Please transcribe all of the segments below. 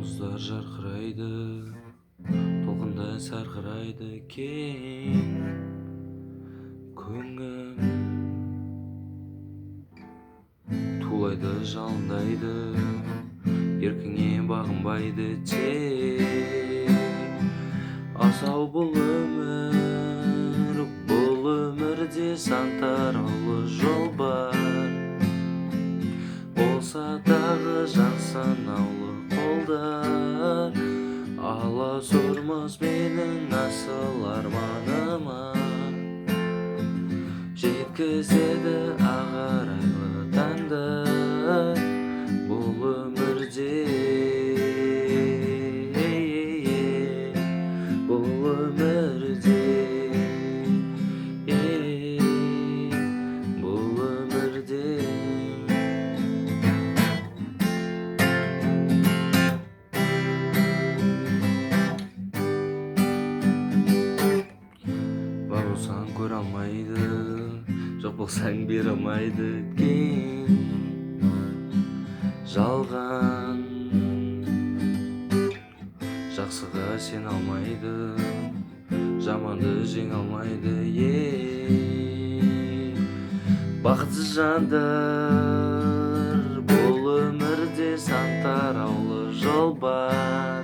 Жұлдыздар жарқырайды, толқындай сарқырайды кең көңіл. Тулайды, жалындайды, еркіңе бағынбайды тек. Асау бұл өмірде сан тараулы жол бар. Болса дағы жан санаулы қолдар. Аласұрмыз менің асыл арманыма, жеткізеді ағарайлы таңдар бұл өмірде. Бұл өмірде, бұл өмірде. Бар болсаң көре алмайды, жоқ болсаң бере алмайды кең жалған. Жақсыға сен алмайды, жаманды жеңе алмайды бақытсыз жандар бұл өмірде сан тараулы жол бар.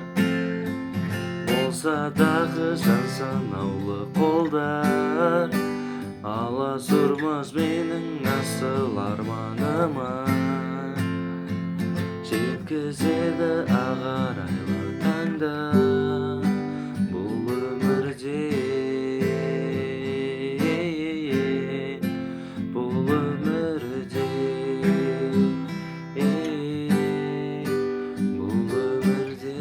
Болса дағы жан санаулы қолдар. Аласұрмыз менің асыл арманыма, жеткізеді ағарайлы таңдар бұл өмірде. Бұл өмірде, бұл өмірде.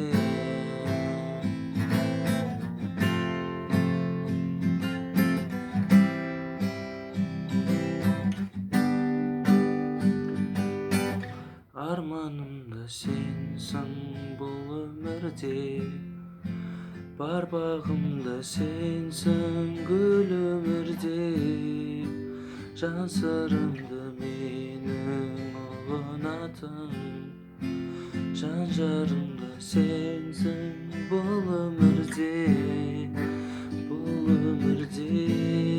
Арманымда сенсің бұл өмірде, бар бағымда сенсің гүл өмірде. Жан сырымды менің ұғынатын, жан жарымда сенсің бұл өмірде, бұл өмірде.